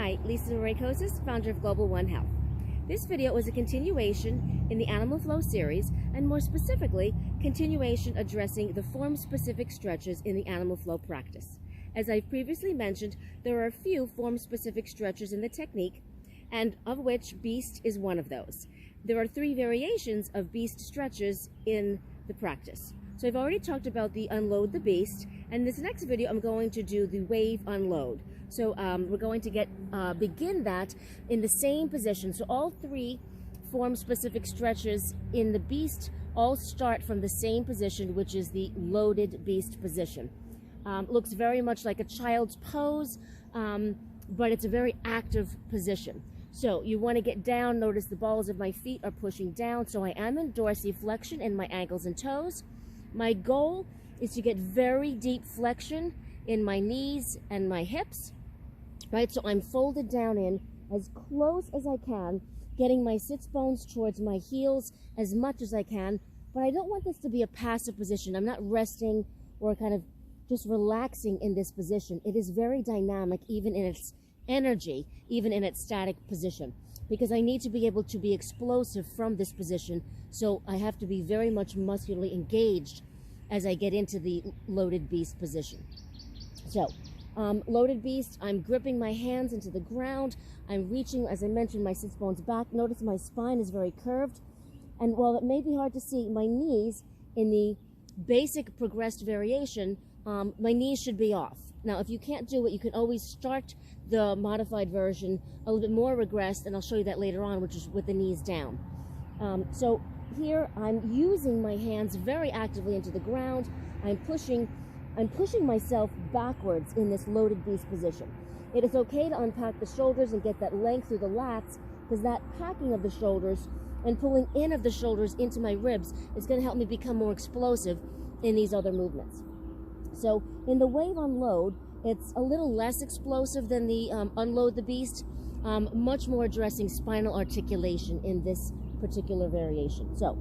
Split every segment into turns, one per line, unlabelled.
Hi, Lisa Marie-Kosis, founder of Global One Health. This video is a continuation in the Animal Flow series, and more specifically, continuation addressing the form-specific stretches in the Animal Flow practice. As I've previously mentioned, there are a few form-specific stretches in the technique, and of which Beast is one of those. There are 3 variations of Beast stretches in the practice. So I've already talked about the Unload the Beast, and this next video I'm going to do the Wave Unload. So we're going to begin that in the same position. So all 3 form-specific stretches in the Beast all start from the same position, which is the loaded Beast position. Looks very much like a child's pose, but it's a very active position. So you want to get down. Notice the balls of my feet are pushing down, so I am in dorsiflexion in my ankles and toes. My goal is to get very deep flexion in my knees and my hips, right? So I'm folded down in as close as I can, getting my sits bones towards my heels as much as I can, but I don't want this to be a passive position. I'm not resting or kind of just relaxing in this position. It is very dynamic, even in its energy, even in its static position, because I need to be able to be explosive from this position. So I have to be very much muscularly engaged as I get into the loaded beast position. So loaded beast, I'm gripping my hands into the ground. I'm reaching, as I mentioned, my sits bones back. Notice my spine is very curved. And while it may be hard to see, my knees in the basic progressed variation, my knees should be off. Now, if you can't do it, you can always start the modified version a little bit more regressed, and I'll show you that later on, which is with the knees down. So here I'm using my hands very actively into the ground. I'm pushing myself backwards in this loaded beast position. It is okay to unpack the shoulders and get that length through the lats, because that packing of the shoulders and pulling in of the shoulders into my ribs is going to help me become more explosive in these other movements. So in the wave unload, it's a little less explosive than the unload the beast, much more addressing spinal articulation in this particular variation. So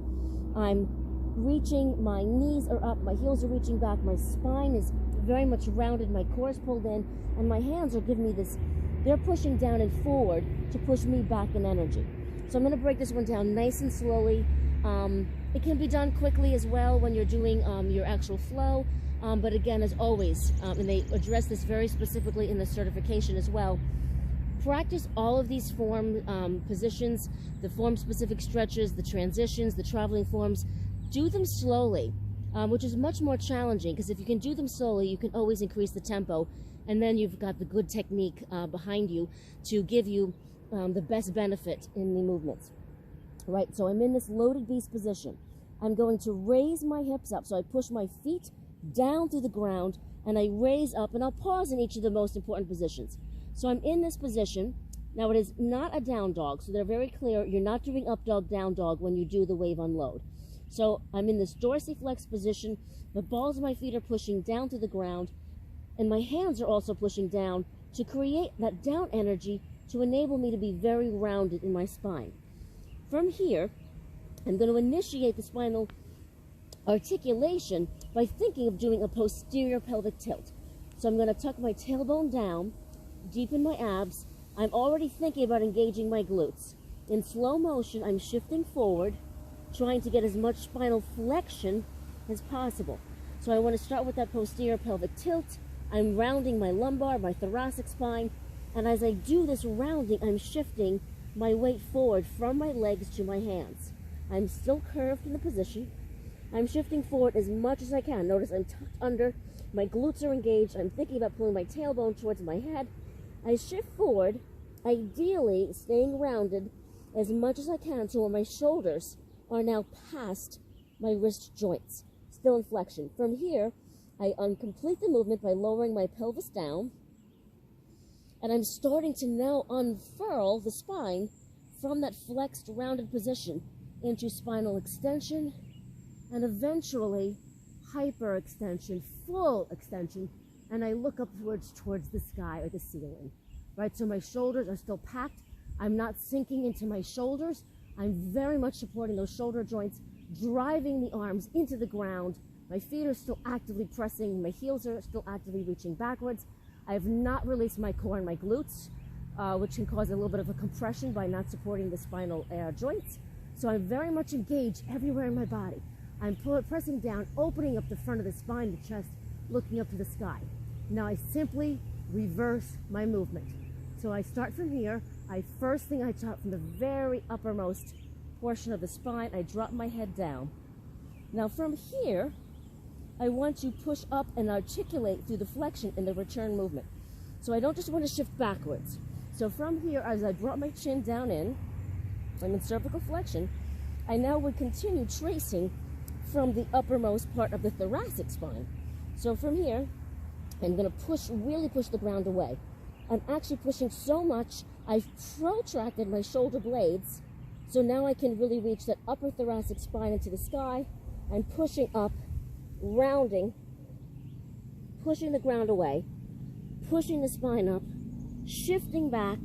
I'm reaching, my knees are up, my heels are reaching back, my spine is very much rounded, my core is pulled in, and my hands are giving me this, they're pushing down and forward to push me back in energy. So I'm going to break this one down nice and slowly. It can be done quickly as well when you're doing your actual flow. But again, as always, and they address this very specifically in the certification as well, practice all of these form positions, the form-specific stretches, the transitions, the traveling forms. Do them slowly, which is much more challenging, because if you can do them slowly, you can always increase the tempo, and then you've got the good technique behind you to give you the best benefit in the movements. Right, so I'm in this loaded beast position. I'm going to raise my hips up, so I push my feet down through the ground, and I raise up, and I'll pause in each of the most important positions. So I'm in this position. Now, it is not a down dog, so they're very clear. You're not doing up dog, down dog when you do the wave unload. So I'm in this dorsiflex position. The balls of my feet are pushing down to the ground, and my hands are also pushing down to create that down energy to enable me to be very rounded in my spine. From here, I'm going to initiate the spinal articulation by thinking of doing a posterior pelvic tilt. So I'm going to tuck my tailbone down, deepen my abs. I'm already thinking about engaging my glutes. In slow motion, I'm shifting forward, trying to get as much spinal flexion as possible. So I want to start with that posterior pelvic tilt. I'm rounding my lumbar, my thoracic spine, and as I do this rounding, I'm shifting my weight forward from my legs to my hands. I'm still curved in the position. I'm shifting forward as much as I can. Notice I'm tucked under, my glutes are engaged. I'm thinking about pulling my tailbone towards my head. I shift forward, ideally staying rounded as much as I can until my shoulders are now past my wrist joints, still in flexion. From here, I complete the movement by lowering my pelvis down, and I'm starting to now unfurl the spine from that flexed, rounded position into spinal extension, and eventually hyperextension, full extension, and I look upwards towards the sky or the ceiling, right? So my shoulders are still packed. I'm not sinking into my shoulders. I'm very much supporting those shoulder joints, driving the arms into the ground. My feet are still actively pressing. My heels are still actively reaching backwards. I have not released my core and my glutes. which can cause a little bit of a compression by not supporting the spinal joints. So I'm very much engaged everywhere in my body. I'm pressing down, opening up the front of the spine, the chest, looking up to the sky. Now I simply reverse my movement. So I start from here. First thing I start from the very uppermost portion of the spine. I drop my head down. Now from here, I want to push up and articulate through the flexion in the return movement. So I don't just want to shift backwards. So from here, as I drop my chin down in, I'm in cervical flexion, I now would continue tracing from the uppermost part of the thoracic spine. So from here, I'm going to really push the ground away. I'm actually pushing so much, I've protracted my shoulder blades, so now I can really reach that upper thoracic spine into the sky. I'm pushing up, rounding, pushing the ground away, pushing the spine up, shifting back,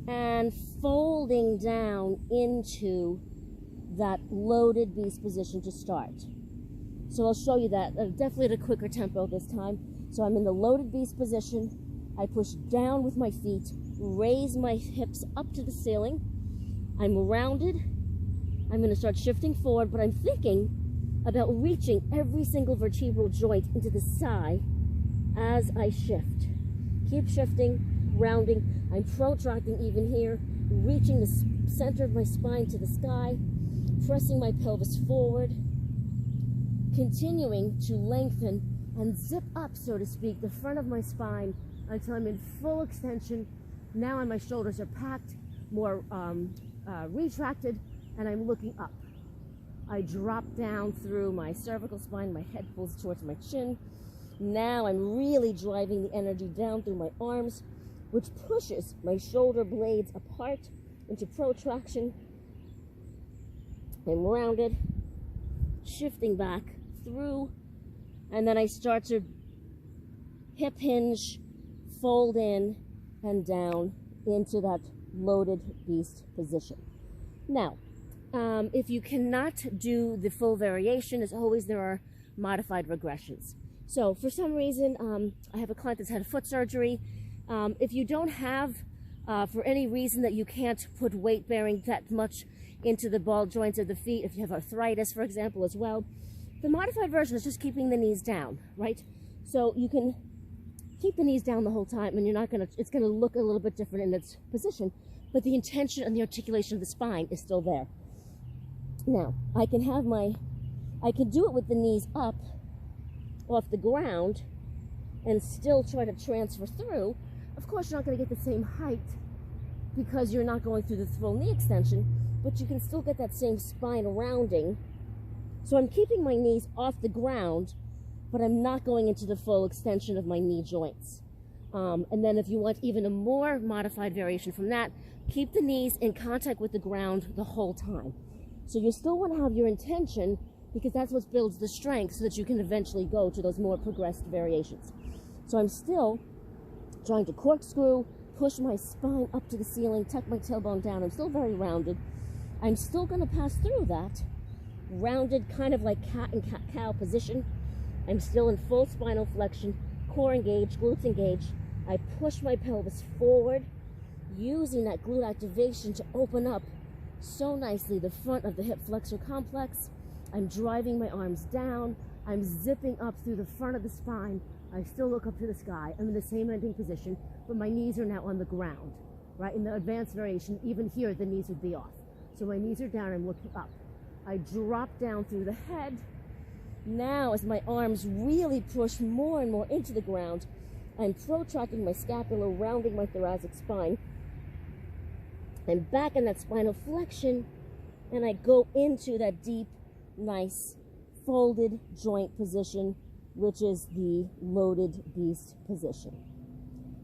and folding down into that loaded beast position to start. So I'll show you that, definitely at a quicker tempo this time. So I'm in the loaded beast position. I push down with my feet, raise my hips up to the ceiling. I'm rounded. I'm going to start shifting forward, but I'm thinking about reaching every single vertebral joint into the side as I shift. Keep shifting, rounding. I'm protracting even here, reaching the center of my spine to the sky, pressing my pelvis forward, continuing to lengthen and zip up, so to speak, the front of my spine until I'm in full extension. Now my shoulders are packed, more retracted, and I'm looking up. I drop down through my cervical spine, my head pulls towards my chin. Now I'm really driving the energy down through my arms, which pushes my shoulder blades apart into protraction. I'm rounded, shifting back through, and then I start to hip hinge, fold in and down into that loaded beast position. Now, if you cannot do the full variation, as always, there are modified regressions. So for some reason, I have a client that's had foot surgery. If you don't have, for any reason that you can't put weight bearing that much into the ball joints of the feet, if you have arthritis, for example, as well, the modified version is just keeping the knees down, right? So you can keep the knees down the whole time, and it's gonna look a little bit different in its position, but the intention and the articulation of the spine is still there. Now, I can do it with the knees up off the ground and still try to transfer through. Of course, you're not going to get the same height because you're not going through the full knee extension, but you can still get that same spine rounding. So I'm keeping my knees off the ground, but I'm not going into the full extension of my knee joints. And then if you want even a more modified variation from that, keep the knees in contact with the ground the whole time. So you still want to have your intention, because that's what builds the strength so that you can eventually go to those more progressed variations. So I'm still trying to corkscrew, push my spine up to the ceiling, tuck my tailbone down. I'm still very rounded. I'm still going to pass through that rounded, kind of like cat and cat-cow position. I'm still in full spinal flexion, core engaged, glutes engaged. I push my pelvis forward, using that glute activation to open up so nicely the front of the hip flexor complex. I'm driving my arms down. I'm zipping up through the front of the spine. I still look up to the sky. I'm in the same ending position, but my knees are now on the ground, right? In the advanced variation, even here, the knees would be off. So my knees are down, I'm looking up. I drop down through the head. Now, as my arms really push more and more into the ground, I'm protracting my scapula, rounding my thoracic spine. I'm back in that spinal flexion, and I go into that deep, nice, folded joint position, which is the loaded beast position.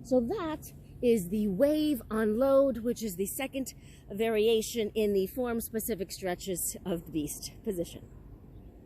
So that is the wave unload, which is the second variation in the form-specific stretches of the beast position.